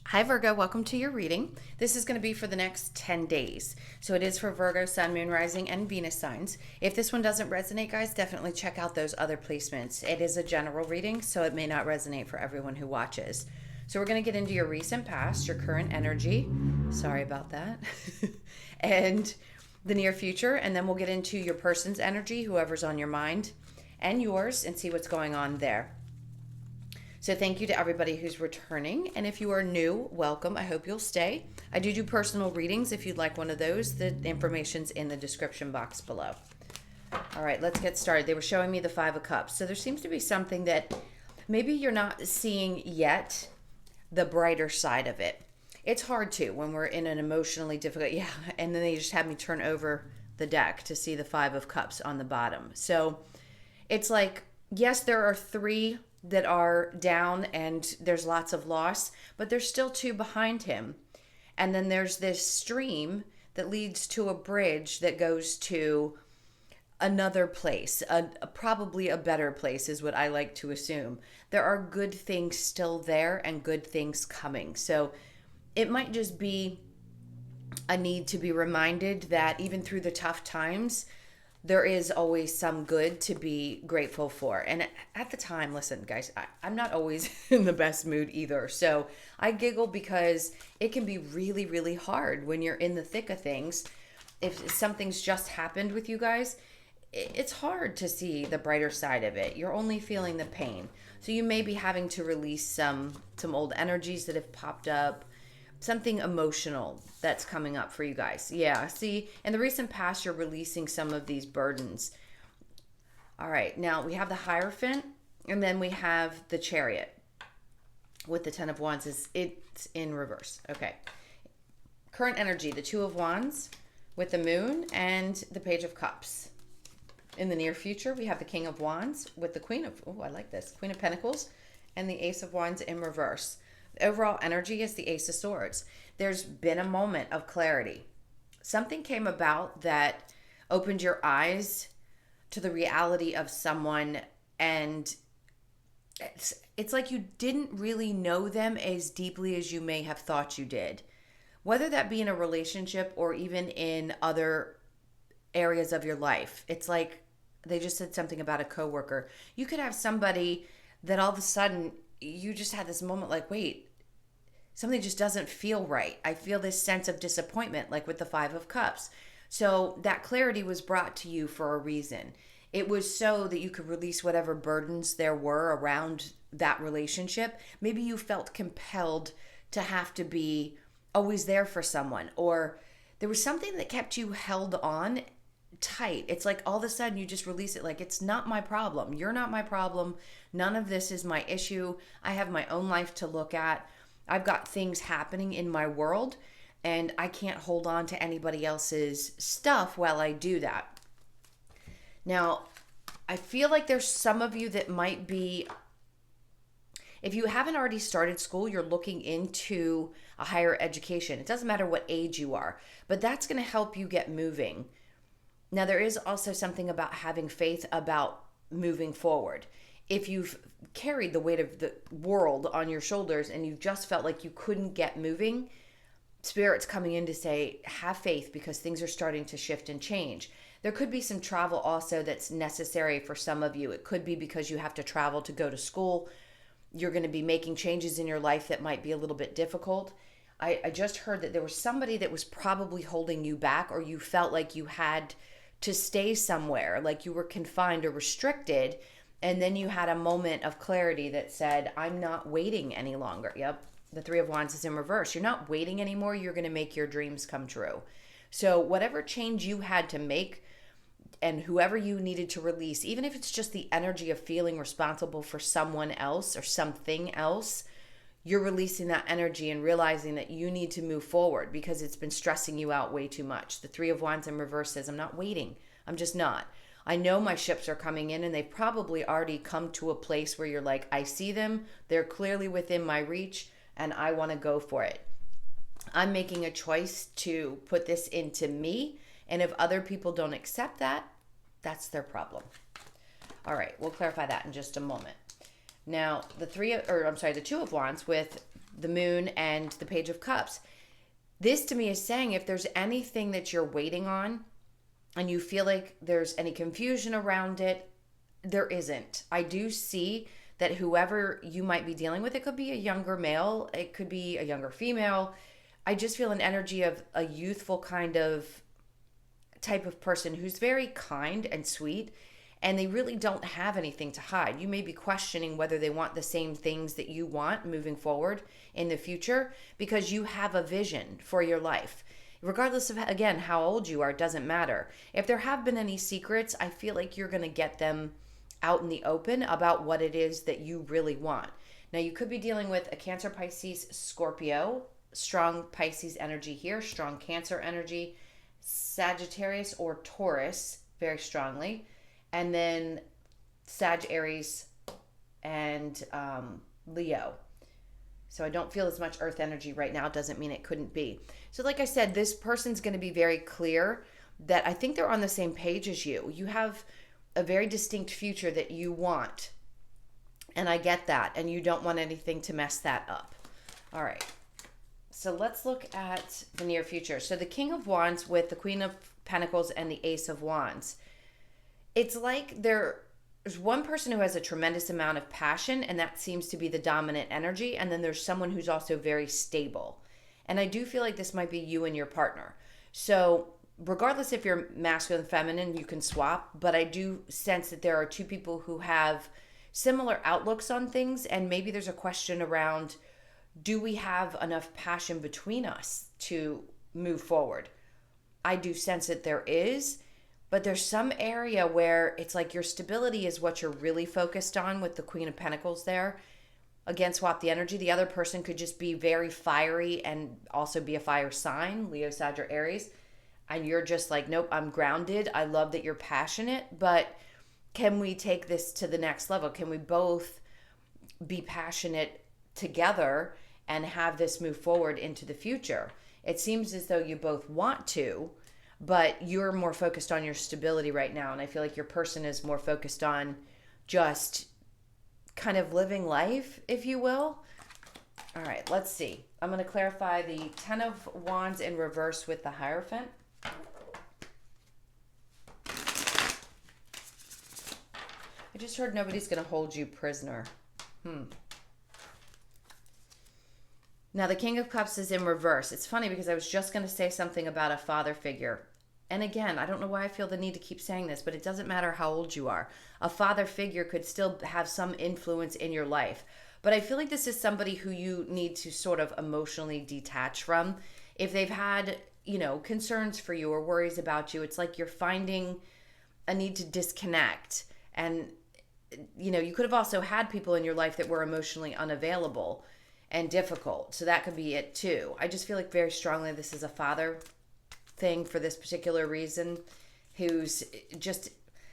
Hi Virgo, welcome to your reading. This is going to be for the next 10 days. So it is for Virgo, Sun, Moon, Rising, and Venus signs. If this one doesn't resonate, guys, definitely check out those other placements. It is a general reading, so it may not resonate for everyone who watches. So we're going to get into your recent past, your current energy. Sorry about that. And the near future, and then we'll get into your person's energy, whoever's on your mind, and yours, and see what's going on there. So thank you to everybody who's returning. And if you are new, welcome. I hope you'll stay. I do personal readings. If you'd like one of those, the information's in the description box below. All right, let's get started. They were showing me the Five of Cups. So there seems to be something that maybe you're not seeing yet, the brighter side of it. It's hard to when we're in an emotionally difficult, and then they just had me turn over the deck to see the Five of Cups on the bottom. So it's like, yes, there are three that are down and there's lots of loss, but there's still two behind him. And then there's this stream that leads to a bridge that goes to another place, probably a better place is what I like to assume. There are good things still there and good things coming. So it might just be a need to be reminded that even through the tough times, there is always some good to be grateful for. And at the time, listen, guys, I'm not always in the best mood either. So I giggle because it can be really, really hard when you're in the thick of things. If something's just happened with you guys, it's hard to see the brighter side of it. You're only feeling the pain. So you may be having to release some old energies that have popped up, something emotional that's coming up for you guys. Yeah, see, in the recent past, you're releasing some of these burdens. All right, now we have the Hierophant, and then we have the Chariot with the Ten of Wands. It's in reverse. Okay. Current energy, the Two of Wands with the Moon and the Page of Cups. In the near future, we have the King of Wands with the Queen of, I like this, Queen of Pentacles and the Ace of Wands in reverse. The overall energy is the Ace of Swords. There's been a moment of clarity. Something came about that opened your eyes to the reality of someone, and it's like you didn't really know them as deeply as you may have thought you did. Whether that be in a relationship or even in other areas of your life. It's like they just said something about a coworker. You could have somebody that all of a sudden you just had this moment like, wait, something just doesn't feel right. I feel this sense of disappointment, like with the Five of Cups. So that clarity was brought to you for a reason. It was so that you could release whatever burdens there were around that relationship. Maybe you felt compelled to have to be always there for someone, or there was something that kept you held on tight. It's like all of a sudden you just release it, like, it's not my problem. You're not my problem. None of this is my issue. I have my own life to look at. I've got things happening in my world, and I can't hold on to anybody else's stuff while I do that. Now, I feel like there's some of you that might be, if you haven't already started school, you're looking into a higher education. It doesn't matter what age you are, but that's going to help you get moving. Now, there is also something about having faith about moving forward. If you've carried the weight of the world on your shoulders and you just felt like you couldn't get moving, Spirit's coming in to say, have faith, because things are starting to shift and change. There could be some travel also that's necessary for some of you. It could be because you have to travel to go to school. You're going to be making changes in your life that might be a little bit difficult. I just heard that there was somebody that was probably holding you back, or you felt like you had to stay somewhere, like you were confined or restricted. And then you had a moment of clarity that said, I'm not waiting any longer. Yep. The Three of Wands is in reverse. You're not waiting anymore. You're going to make your dreams come true. So whatever change you had to make and whoever you needed to release, even if it's just the energy of feeling responsible for someone else or something else, you're releasing that energy and realizing that you need to move forward because it's been stressing you out way too much. The Three of Wands in reverse says, I'm not waiting. I'm just not. I know my ships are coming in, and they've probably already come to a place where you're like, I see them. They're clearly within my reach, and I want to go for it. I'm making a choice to put this into me, and if other people don't accept that, that's their problem. All right, we'll clarify that in just a moment. Now, the Two of Wands with the Moon and the Page of Cups. This to me is saying if there's anything that you're waiting on and you feel like there's any confusion around it, there isn't. I do see that whoever you might be dealing with, it could be a younger male, it could be a younger female. I just feel an energy of a youthful kind of type of person who's very kind and sweet, and they really don't have anything to hide. You may be questioning whether they want the same things that you want moving forward in the future because you have a vision for your life. Regardless of, again, how old you are, it doesn't matter. If there have been any secrets, I feel like you're going to get them out in the open about what it is that you really want. Now, you could be dealing with a Cancer, Pisces, Scorpio, strong Pisces energy here, strong Cancer energy, Sagittarius or Taurus very strongly, and then Sag, Aries, and Leo. So I don't feel as much earth energy right now. Doesn't mean it couldn't be. So like I said, this person's going to be very clear that I think they're on the same page as you. You have a very distinct future that you want. And I get that. And you don't want anything to mess that up. All right. So let's look at the near future. So the King of Wands with the Queen of Pentacles and the Ace of Wands. It's like there's one person who has a tremendous amount of passion, and that seems to be the dominant energy. And then there's someone who's also very stable. And I do feel like this might be you and your partner. So regardless if you're masculine, feminine, you can swap. But I do sense that there are two people who have similar outlooks on things. And maybe there's a question around, do we have enough passion between us to move forward? I do sense that there is. But there's some area where it's like your stability is what you're really focused on with the Queen of Pentacles there. Again, swap the energy. The other person could just be very fiery and also be a fire sign, Leo, Sag, or Aries. And you're just like, nope, I'm grounded. I love that you're passionate, but can we take this to the next level? Can we both be passionate together and have this move forward into the future? It seems as though you both want to, but you're more focused on your stability right now. And I feel like your person is more focused on just kind of living life, if you will. All right, let's see. I'm going to clarify the Ten of Wands in reverse with the Hierophant. I just heard nobody's going to hold you prisoner. Now, the King of Cups is in reverse. It's funny because I was just going to say something about a father figure. And again, I don't know why I feel the need to keep saying this, but it doesn't matter how old you are. A father figure could still have some influence in your life. But I feel like this is somebody who you need to sort of emotionally detach from. If they've had, concerns for you or worries about you, it's like you're finding a need to disconnect. And, you could have also had people in your life that were emotionally unavailable and difficult. So that could be it too. I just feel like very strongly this is a father thing for this particular reason, who's just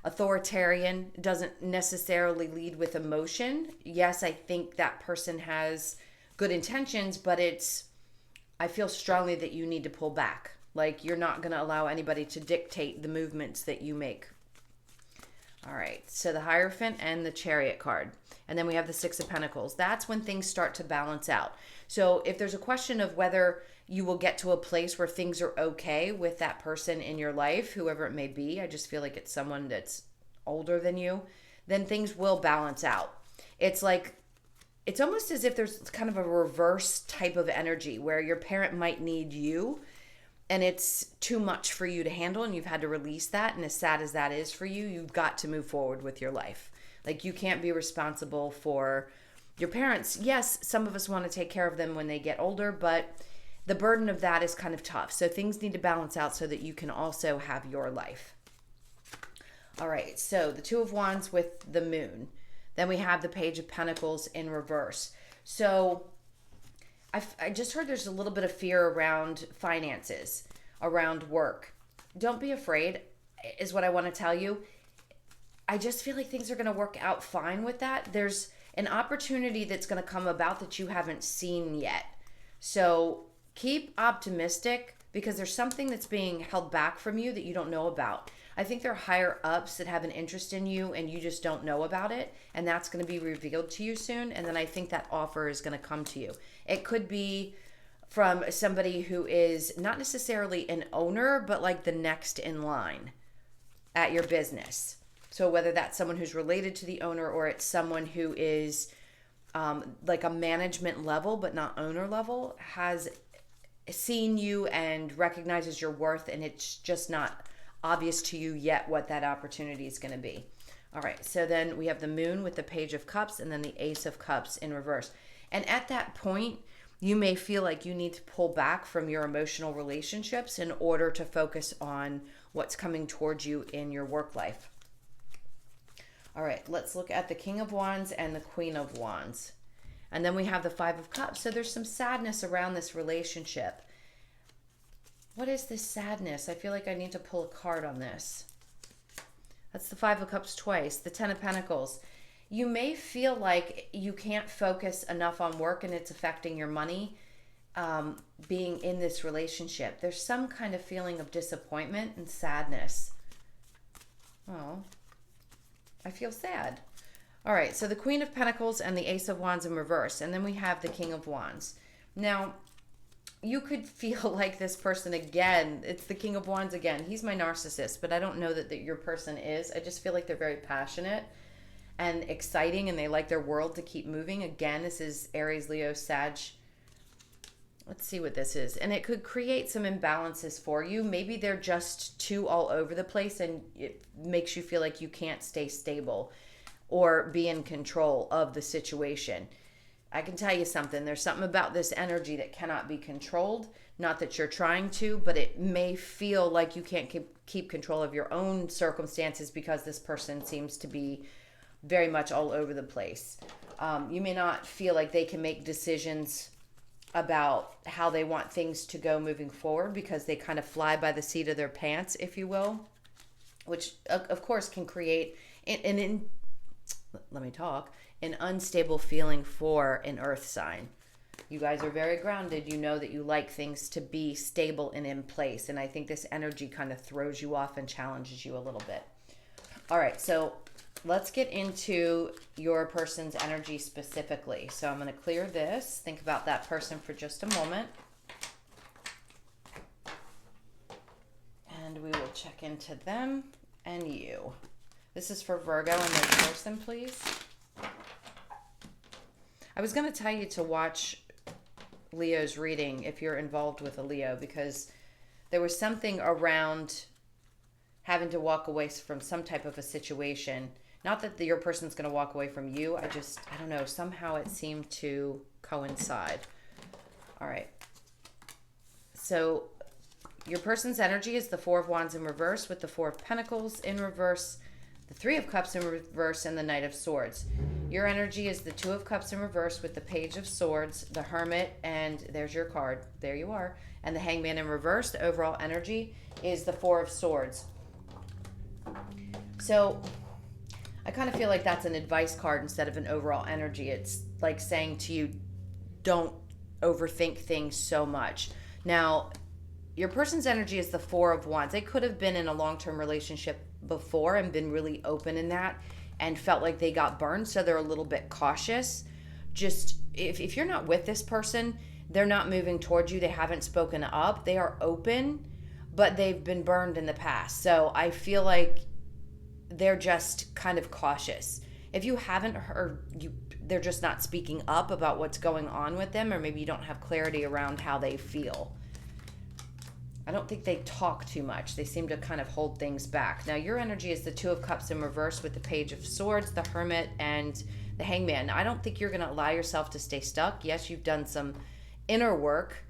authoritarian, doesn't necessarily lead with emotion. Yes, I think that person has good intentions, but I feel strongly that you need to pull back. Like you're not going to allow anybody to dictate the movements that you make. All right, so the Hierophant and the Chariot card. And then we have the Six of Pentacles. That's when things start to balance out. So if there's a question of whether you will get to a place where things are okay with that person in your life, whoever it may be, I just feel like it's someone that's older than you, then things will balance out. It's almost as if there's kind of a reverse type of energy where your parent might need you and it's too much for you to handle and you've had to release that. And as sad as that is for you, you've got to move forward with your life. Like you can't be responsible for your parents. Yes, some of us want to take care of them when they get older, but the burden of that is kind of tough. So things need to balance out so that you can also have your life. All right, so the Two of Wands with the Moon. Then we have the Page of Pentacles in reverse. So I just heard there's a little bit of fear around finances, around work. Don't be afraid, is what I want to tell you. I just feel like things are going to work out fine with that. There's an opportunity that's going to come about that you haven't seen yet. So keep optimistic because there's something that's being held back from you that you don't know about. I think there are higher ups that have an interest in you and you just don't know about it. And that's going to be revealed to you soon. And then I think that offer is going to come to you. It could be from somebody who is not necessarily an owner, but like the next in line at your business. So whether that's someone who's related to the owner or it's someone who is like a management level but not owner level, has seen you and recognizes your worth, and it's just not obvious to you yet what that opportunity is going to be. All right, so then we have the Moon with the Page of Cups and then the Ace of Cups in reverse. And at that point, you may feel like you need to pull back from your emotional relationships in order to focus on what's coming towards you in your work life. All right, let's look at the King of Wands and the Queen of Wands. And then we have the Five of Cups. So there's some sadness around this relationship. What is this sadness? I feel like I need to pull a card on this. That's the Five of Cups twice. The Ten of Pentacles. You may feel like you can't focus enough on work and it's affecting your money being in this relationship. There's some kind of feeling of disappointment and sadness. Oh, I feel sad. All right, so the Queen of Pentacles and the Ace of Wands in reverse. And then we have the King of Wands. Now, you could feel like this person again. It's the King of Wands again. He's my narcissist, but I don't know that your person is. I just feel like they're very passionate and exciting, and they like their world to keep moving. Again, this is Aries, Leo, Sag. Let's see what this is. And it could create some imbalances for you. Maybe they're just too all over the place and it makes you feel like you can't stay stable or be in control of the situation. I can tell you something. There's something about this energy that cannot be controlled. Not that you're trying to, but it may feel like you can't keep control of your own circumstances because this person seems to be very much all over the place. You may not feel like they can make decisions about how they want things to go moving forward because they kind of fly by the seat of their pants, if you will, which of course can create an unstable feeling for an earth sign. You guys are very grounded. You know that you like things to be stable and in place. And I think this energy kind of throws you off and challenges you a little bit. All right, so let's get into your person's energy specifically. So I'm going to clear this. Think about that person for just a moment. And we will check into them and you. This is for Virgo and their person, please. I was going to tell you to watch Leo's reading if you're involved with a Leo, because there was something around having to walk away from some type of a situation. Not that your person's going to walk away from you. I don't know. Somehow it seemed to coincide. All right. So your person's energy is the Four of Wands in reverse with the Four of Pentacles in reverse, the Three of Cups in reverse, and the Knight of Swords. Your energy is the Two of Cups in reverse with the Page of Swords, the Hermit, and there's your card. There you are. And the Hangman in reverse. The overall energy is the Four of Swords. So I kind of feel like that's an advice card instead of an overall energy. It's like saying to you, don't overthink things so much. Now, your person's energy is the Four of Wands. They could have been in a long-term relationship before and been really open in that and felt like they got burned, so they're a little bit cautious. Just if you're not with this person, they're not moving towards you. They haven't spoken up. They are open, but they've been burned in the past. So I feel like they're just kind of cautious. If you haven't heard, they're just not speaking up about what's going on with them, or maybe you don't have clarity around how they feel. I don't think they talk too much. They seem to kind of hold things back. Now, your energy is the Two of Cups in reverse with the Page of Swords, the Hermit, and the Hangman. Now, I don't think you're going to allow yourself to stay stuck. Yes, you've done some inner work.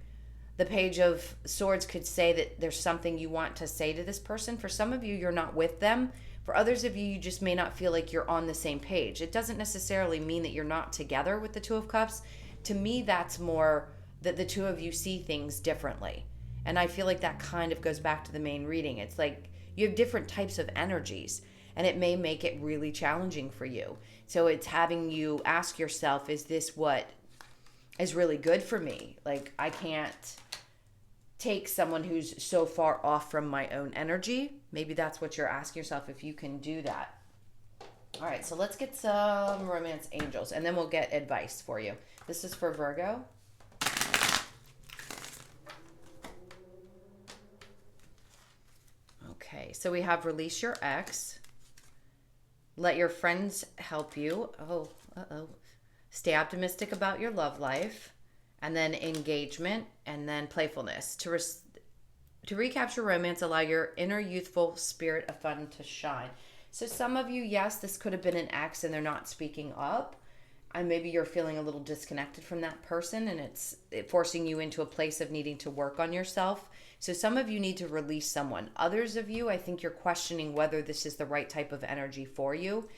The Page of Swords could say that there's something you want to say to this person. For some of you, you're not with them. For others of you, you just may not feel like you're on the same page. It doesn't necessarily mean that you're not together with the Two of Cups. To me, that's more that the two of you see things differently. And I feel like that kind of goes back to the main reading. It's like you have different types of energies, and it may make it really challenging for you. So it's having you ask yourself, is this what is really good for me? Like, I can't take someone who's so far off from my own energy? Maybe that's what you're asking yourself, if you can do that. All right, so let's get some romance angels, and then we'll get advice for you. This is for Virgo. Okay, so we have release your ex. Let your friends help you. Oh, uh-oh. Stay optimistic about your love life. And then engagement, and then playfulness. To recapture romance, allow your inner youthful spirit of fun to shine. So some of you, yes, this could have been an ex and they're not speaking up. And maybe you're feeling a little disconnected from that person, and it's forcing you into a place of needing to work on yourself. So some of you need to release someone. Others of you, I think you're questioning whether this is the right type of energy for you.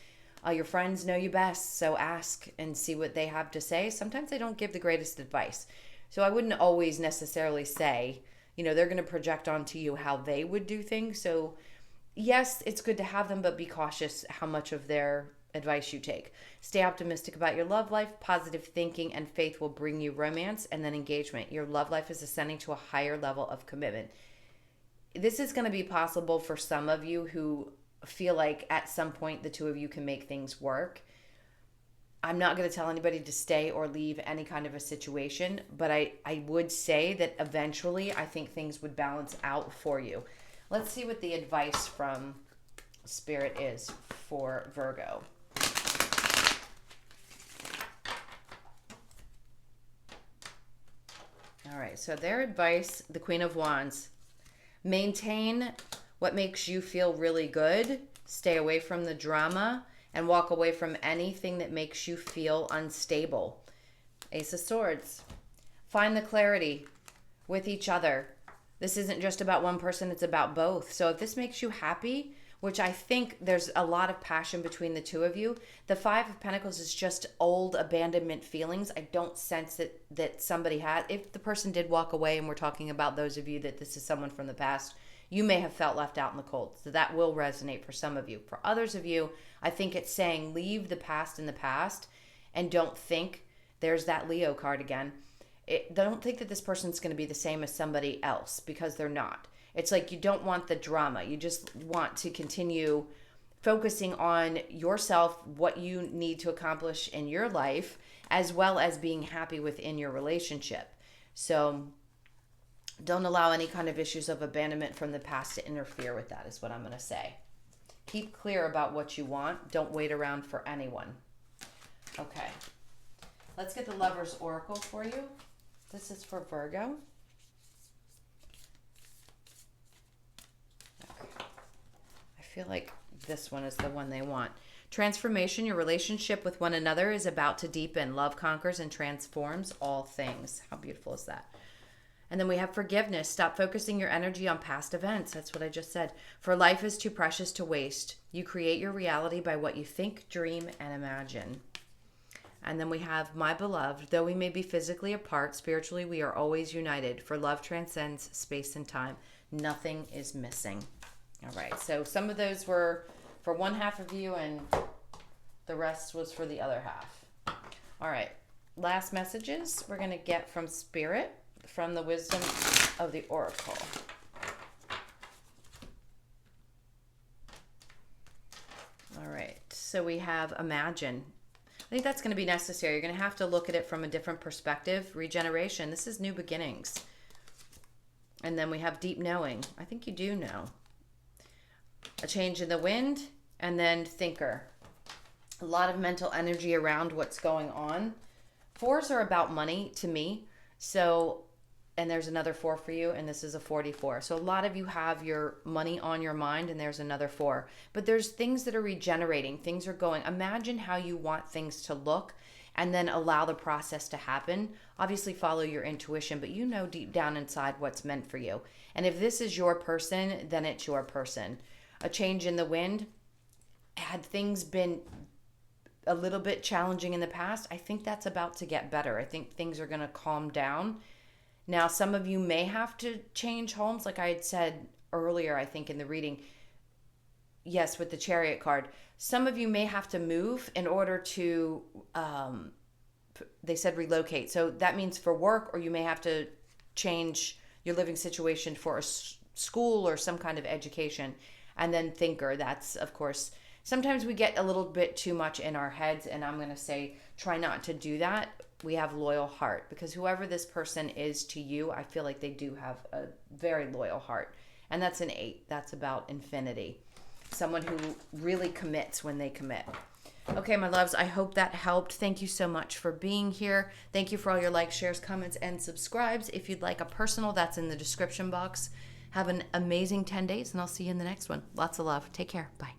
Your friends know you best, so ask and see what they have to say. Sometimes they don't give the greatest advice. So I wouldn't always necessarily say, they're going to project onto you how they would do things. So yes, it's good to have them, but be cautious how much of their advice you take. Stay optimistic about your love life. Positive thinking and faith will bring you romance, and then engagement. Your love life is ascending to a higher level of commitment. This is going to be possible for some of you who feel like at some point the two of you can make things work. I'm not going to tell anybody to stay or leave any kind of a situation, but I would say that eventually I think things would balance out for you. Let's see what the advice from Spirit is for Virgo. All right, so their advice, the Queen of Wands: maintain what makes you feel really good, stay away from the drama, and walk away from anything that makes you feel unstable. Ace of Swords: find the clarity with each other. This isn't just about one person, it's about both. So if this makes you happy, which I think there's a lot of passion between the two of you, the Five of Pentacles is just old abandonment feelings. I don't sense that somebody had. If the person did walk away, and we're talking about those of you that this is someone from the past, you may have felt left out in the cold. So that will resonate for some of you. For others of you, I think it's saying leave the past in the past, and don't think, there's that Leo card again. Don't think that this person's going to be the same as somebody else, because they're not. It's like you don't want the drama. You just want to continue focusing on yourself, what you need to accomplish in your life, as well as being happy within your relationship. So don't allow any kind of issues of abandonment from the past to interfere with that, is what I'm going to say. Keep clear about what you want. Don't wait around for anyone. Okay. Let's get the Lover's Oracle for you. This is for Virgo. Okay. I feel like this one is the one they want. Transformation. Your relationship with one another is about to deepen. Love conquers and transforms all things. How beautiful is that? And then we have forgiveness. Stop focusing your energy on past events. That's what I just said. For life is too precious to waste. You create your reality by what you think, dream, and imagine. And then we have my beloved. Though we may be physically apart, spiritually we are always united. For love transcends space and time. Nothing is missing. All right. So some of those were for one half of you, and the rest was for the other half. All right. Last messages we're going to get from Spirit, from the wisdom of the Oracle. All right, so we have imagine. I think that's going to be necessary. You're going to have to look at it from a different perspective. Regeneration. This is new beginnings. And then we have deep knowing. I think you do know. A change in the wind, and then thinker. A lot of mental energy around what's going on. Fours are about money to me. So, and there's another 4 for you, and this is a 44. So a lot of you have your money on your mind, and there's another 4. But there's things that are regenerating. Things are going. Imagine how you want things to look, and then allow the process to happen. Obviously follow your intuition, but you know deep down inside what's meant for you. And if this is your person, then it's your person. A change in the wind. Had things been a little bit challenging in the past, I think that's about to get better. I think things are going to calm down. Now, some of you may have to change homes, like I had said earlier, I think in the reading. Yes, with the Chariot card. Some of you may have to move in order to, they said relocate. So that means for work, or you may have to change your living situation for a school or some kind of education. And then thinker, that's of course, sometimes we get a little bit too much in our heads, and I'm going to say try not to do that. We have loyal heart, because whoever this person is to you, I feel like they do have a very loyal heart. And that's an 8. That's about infinity. Someone who really commits when they commit. Okay, my loves, I hope that helped. Thank you so much for being here. Thank you for all your likes, shares, comments, and subscribes. If you'd like a personal, that's in the description box. Have an amazing 10 days, and I'll see you in the next one. Lots of love. Take care. Bye.